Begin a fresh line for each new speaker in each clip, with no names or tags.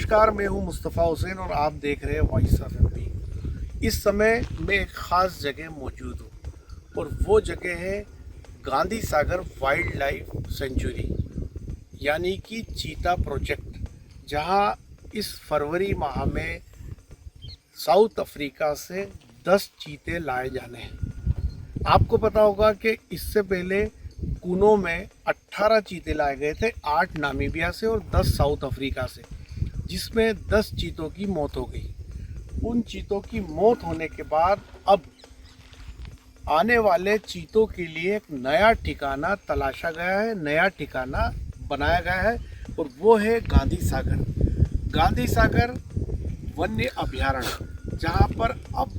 नमस्कार, मैं हूं मुस्तफ़ा हुसैन और आप देख रहे हैं वॉइस ऑफ एमपी। इस समय मैं एक ख़ास जगह मौजूद हूं और वो जगह है Gandhi Sagar wild life sanctuary यानी कि चीता प्रोजेक्ट, जहां इस फरवरी माह में साउथ अफ्रीका से 10 चीते लाए जाने हैं। आपको पता होगा कि इससे पहले कूनो में 18 चीते लाए गए थे, 8 नामीबिया से और 10 साउथ अफ्रीका से, जिसमें 10 चीतों की मौत हो गई। उन चीतों की मौत होने के बाद अब आने वाले चीतों के लिए एक नया ठिकाना तलाशा गया है, नया ठिकाना बनाया गया है और वो है गांधी सागर। गांधी सागर वन्य अभयारण्य, जहाँ पर अब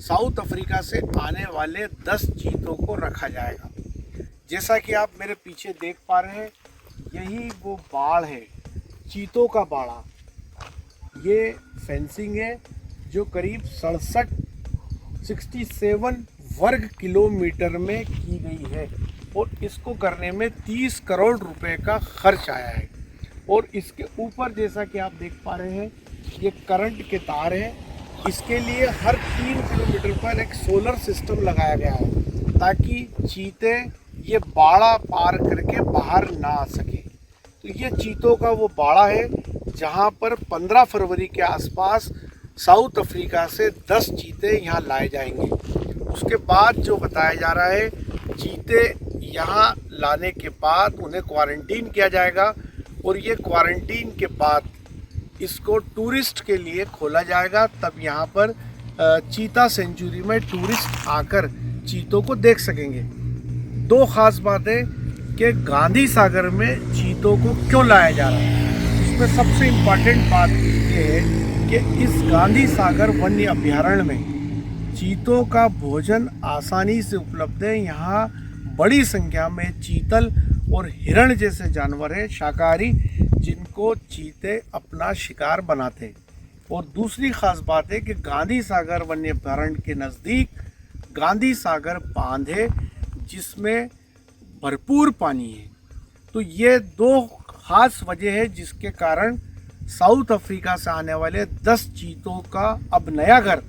साउथ अफ्रीका से आने वाले 10 चीतों को रखा जाएगा। जैसा कि आप मेरे पीछे देख पा रहे हैं, यही वो बाड़ है, चीतों का बाड़ा। ये फेंसिंग है जो करीब 67 वर्ग किलोमीटर में की गई है और इसको करने में 30 करोड़ रुपए का खर्च आया है। और इसके ऊपर जैसा कि आप देख पा रहे हैं, ये करंट के तार हैं। इसके लिए हर 3 किलोमीटर पर एक सोलर सिस्टम लगाया गया है ताकि चीते ये बाड़ा पार करके बाहर ना आ सके। तो ये चीतों का वो बाड़ा है जहाँ पर 15 फरवरी के आसपास साउथ अफ्रीका से 10 चीते यहाँ लाए जाएंगे। उसके बाद जो बताया जा रहा है, चीते यहाँ लाने के बाद उन्हें क्वारंटीन किया जाएगा और ये क्वारंटीन के बाद इसको टूरिस्ट के लिए खोला जाएगा। तब यहाँ पर चीता सेंचुरी में टूरिस्ट आकर चीतों को देख सकेंगे। दो ख़ास बातें कि गांधी सागर में चीतों को क्यों लाया जा रहा है, उसमें सबसे इम्पॉर्टेंट बात ये है कि इस गांधी सागर वन्य अभयारण्य में चीतों का भोजन आसानी से उपलब्ध है। यहाँ बड़ी संख्या में चीतल और हिरण जैसे जानवर हैं शाकाहारी, जिनको चीते अपना शिकार बनाते हैं। और दूसरी ख़ास बात है कि गांधी सागर वन्य अभयारण्य के नज़दीक गांधी सागर बांध है जिसमें भरपूर पानी है। तो ये दो ख़ास वजह है जिसके कारण साउथ अफ्रीका से आने वाले 10 चीतों का अब नया घर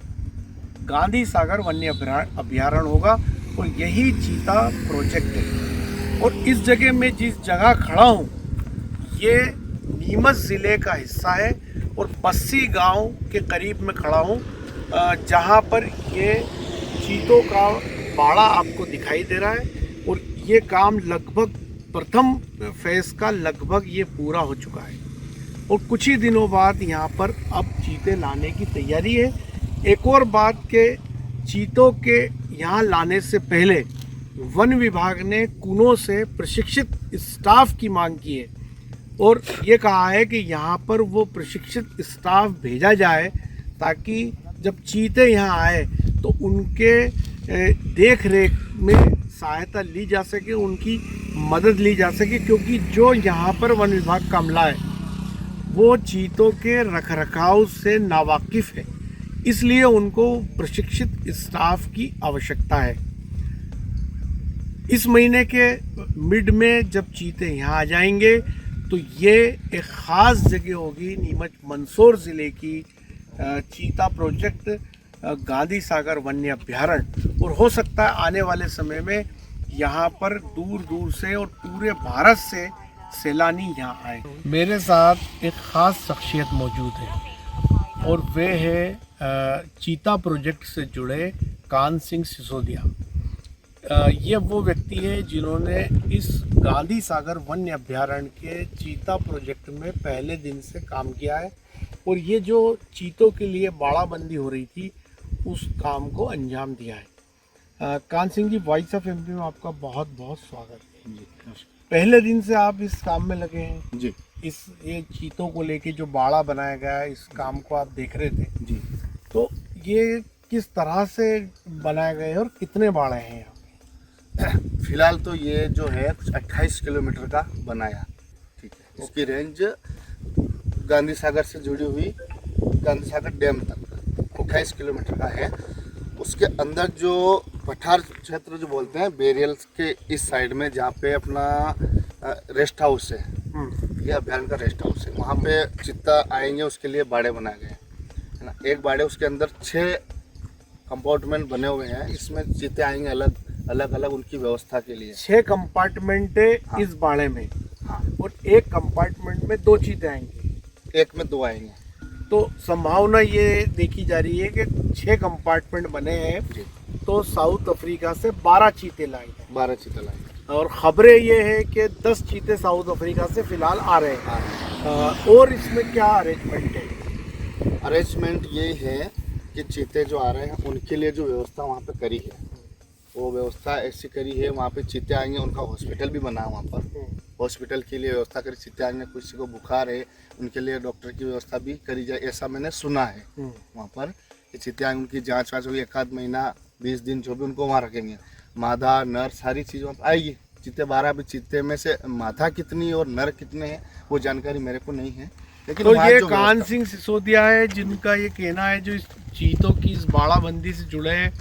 गांधी सागर वन्य अभयारण्य होगा और यही चीता प्रोजेक्ट है। और इस जगह में जिस जगह खड़ा हूँ, ये नीमच ज़िले का हिस्सा है और बस्सी गांव के करीब में खड़ा हूँ, जहाँ पर ये चीतों का बाड़ा आपको दिखाई दे रहा है। और ये काम लगभग प्रथम फेज़ का लगभग ये पूरा हो चुका है और कुछ ही दिनों बाद यहाँ पर अब चीते लाने की तैयारी है। एक और बात के चीतों के यहाँ लाने से पहले वन विभाग ने कूनो से प्रशिक्षित स्टाफ की मांग की है और ये कहा है कि यहाँ पर वो प्रशिक्षित स्टाफ भेजा जाए ताकि जब चीते यहाँ आए तो उनके देख रेख में सहायता ली जा सके, उनकी मदद ली जा सके, क्योंकि जो यहाँ पर वन विभाग का अमला है वो चीतों के रखरखाव से नावाकिफ़ है, इसलिए उनको प्रशिक्षित स्टाफ की आवश्यकता है। इस महीने के मिड में जब चीते यहाँ आ जाएंगे तो ये एक ख़ास जगह होगी नीमच मंदसौर ज़िले की चीता प्रोजेक्ट गांधी सागर वन्य अभयारण्य। और हो सकता है आने वाले समय में यहाँ पर दूर दूर से और पूरे भारत से सैलानी यहाँ आए। मेरे साथ एक ख़ास शख्सियत मौजूद है और वे है चीता प्रोजेक्ट से जुड़े कान सिंह सिसोदिया। ये वो व्यक्ति है जिन्होंने इस गांधी सागर वन्य अभयारण्य के चीता प्रोजेक्ट में पहले दिन से काम किया है और ये जो चीतों के लिए बाड़ाबंदी हो रही थी उस काम को अंजाम दिया है। कान Singh ji, voice of MP में आपका बहुत बहुत स्वागत है जी। पहले दिन से आप इस काम में लगे हैं जी। ये चीतों को लेके जो बाड़ा बनाया गया है, इस काम को आप देख रहे थे जी। तो ये किस तरह से बनाए गए हैं और कितने बाड़े हैं यहाँ?
फिलहाल तो ये जो है 28 किलोमीटर का बनाया, ठीक है। इसकी रेंज गांधी सागर से जुड़ी हुई गांधी सागर डैम तक 28 किलोमीटर का है। उसके अंदर जो पठार क्षेत्र जो बोलते हैं, बेरियल्स के इस साइड में जहाँ पे अपना रेस्ट हाउस है, ये अभ्यारण्य का रेस्ट हाउस है। वहाँ पे चीता आएंगे उसके लिए बाड़े बनाए गए हैं, है ना। एक बाड़े उसके अंदर 6 कंपार्टमेंट बने हुए हैं, इसमें चीते आएंगे अलग अलग उनकी व्यवस्था के लिए।
6 कंपार्टमेंट है
हाँ।
इस बाड़े में,
हाँ,
और एक कंपार्टमेंट में 2 चीते आएंगे।
एक में 2 आएंगे।
तो संभावना ये देखी जा रही है कि 6 कंपार्टमेंट बने हैं,
जी,
तो साउथ अफ्रीका से 12 चीते लाए गए।
12 चीते लाएंगे।
और खबरें ये है कि 10 चीते साउथ अफ्रीका से फिलहाल आ रहे हैं। और इसमें क्या अरेंजमेंट है?
अरेंजमेंट ये है कि चीते जो आ रहे हैं उनके लिए जो व्यवस्था वहाँ पे करी है, वो व्यवस्था ऐसी करी है, वहाँ पे चीते आएंगे, उनका हॉस्पिटल भी बना है वहाँ पर। हॉस्पिटल के लिए व्यवस्था करी, चीते आएंगे, किसी को बुखार है उनके लिए डॉक्टर की व्यवस्था भी करी जाए, ऐसा मैंने सुना है वहाँ पर। कि चीते आएंगे, उनकी जाँच वाँच होगी, 1 आध महीना 20 दिन जो भी उनको वहाँ रखेंगे। मादा नर सारी चीज़ वहाँ पर आएगी। चीते 12 भी, चीते में से मादा कितनी और नर कितने हैं वो जानकारी मेरे को नहीं है, लेकिन
तो
वहाँ
ये
जो
कान
व्यवस्था-
सिंह सिसोदिया है जिनका ये कहना है, जो इस चीतों की इस बाड़ाबंदी से जुड़े हैं,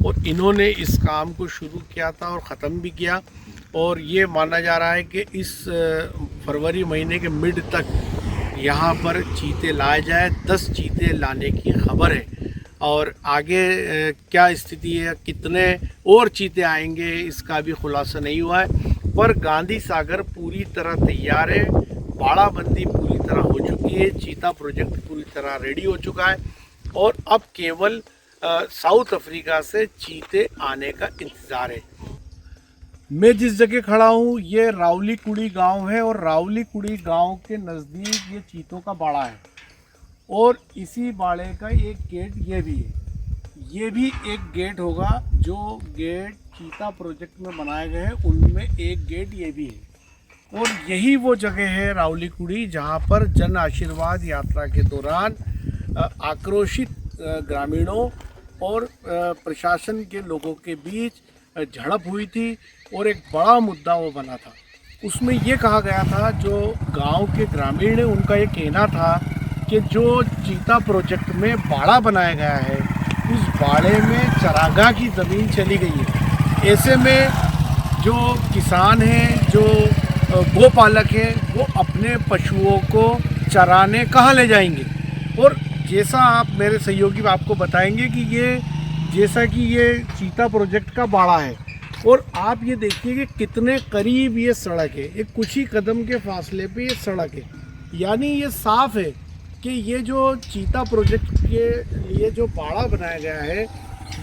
और इन्होंने इस काम को शुरू किया था और ख़त्म भी किया। और ये माना जा रहा है कि इस फरवरी महीने के मिड तक यहाँ पर चीते लाए जाए। 10 चीते लाने की खबर है, और आगे क्या स्थिति है, कितने और चीते आएंगे इसका भी खुलासा नहीं हुआ है। पर गांधी सागर पूरी तरह तैयार है, बाड़ाबंदी पूरी तरह हो चुकी है, चीता प्रोजेक्ट पूरी तरह रेडी हो चुका है, और अब केवल साउथ अफ्रीका से चीते आने का इंतज़ार है। मैं जिस जगह खड़ा हूँ ये रावली कुड़ी गांव है, और रावली कुड़ी गांव के नज़दीक ये चीतों का बाड़ा है, और इसी बाड़े का एक गेट ये भी है। ये भी एक गेट होगा, जो गेट चीता प्रोजेक्ट में बनाए गए हैं उनमें एक गेट ये भी है। और यही वो जगह है रावली कुड़ी जहाँ पर जन आशीर्वाद यात्रा के दौरान आक्रोशित ग्रामीणों और प्रशासन के लोगों के बीच झड़प हुई थी, और एक बड़ा मुद्दा वो बना था। उसमें ये कहा गया था, जो गांव के ग्रामीण हैं उनका ये कहना था कि जो चीता प्रोजेक्ट में बाड़ा बनाया गया है, उस बाड़े में चरागाह की ज़मीन चली गई है। ऐसे में जो किसान हैं, जो गोपालक हैं, वो अपने पशुओं को चराने कहाँ ले जाएंगे? और जैसा आप मेरे सहयोगी आपको बताएंगे कि ये जैसा कि ये चीता प्रोजेक्ट का बाड़ा है, और आप ये देखिए कि कितने करीब ये सड़क है, एक कुछ ही कदम के फासले पे ये सड़क है। यानी ये साफ है कि ये जो चीता प्रोजेक्ट के लिए जो बाड़ा बनाया गया है,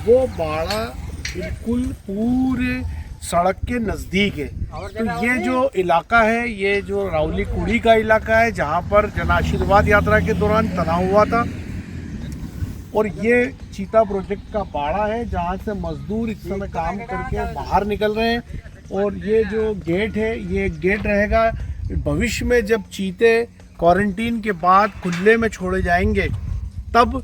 वो बाड़ा बिल्कुल पूरे सड़क के नज़दीक है। तो ये जो इलाका है, ये जो रावली कुड़ी का इलाका है, जहाँ पर जन आशीर्वाद यात्रा के दौरान तनाव हुआ था, और ये चीता प्रोजेक्ट का बाड़ा है जहाँ से मजदूर इस समय काम करके बाहर निकल रहे हैं। और ये जो गेट है, ये गेट रहेगा भविष्य में जब चीते क्वारंटीन के बाद खुले में छोड़े जाएंगे, तब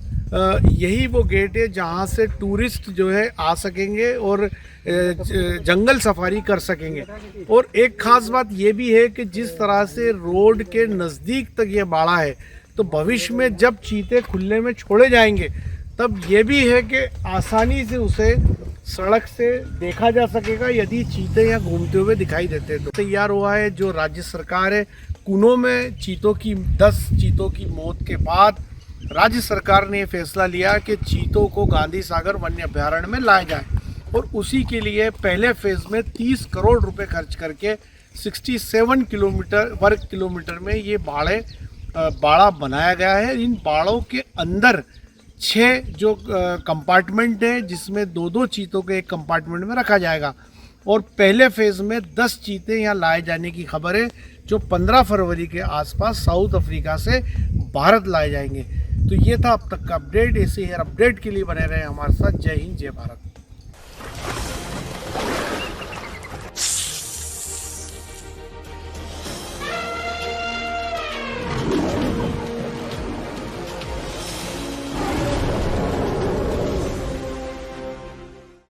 यही वो गेट है जहाँ से टूरिस्ट जो है आ सकेंगे और जंगल सफारी कर सकेंगे। और एक ख़ास बात ये भी है कि जिस तरह से रोड के नज़दीक तक ये बाड़ा है, तो भविष्य में जब चीते खुले में छोड़े जाएंगे, तब ये भी है कि आसानी से उसे सड़क से देखा जा सकेगा यदि चीते यहाँ घूमते हुए दिखाई देते। तो तैयार हुआ है जो राज्य सरकार है, कुनो में 10 चीतों की मौत के बाद राज्य सरकार ने फैसला लिया कि चीतों को गांधी सागर वन्य अभ्यारण्य में लाया जाए, और उसी के लिए पहले फेज़ में 30 करोड़ रुपए खर्च करके 67 वर्ग किलोमीटर में ये बाड़ा बनाया गया है। इन बाड़ों के अंदर 6 जो कंपार्टमेंट है, जिसमें 2-2 चीतों को एक कंपार्टमेंट में रखा जाएगा, और पहले फेज़ में 10 चीते यहाँ लाए जाने की खबर है, जो 15 फरवरी के आसपास साउथ अफ्रीका से भारत लाए जाएंगे। तो ये था अब तक का अपडेट। ऐसे ही अपडेट के लिए बने रहे हमारे साथ। जय हिंद, जय भारत।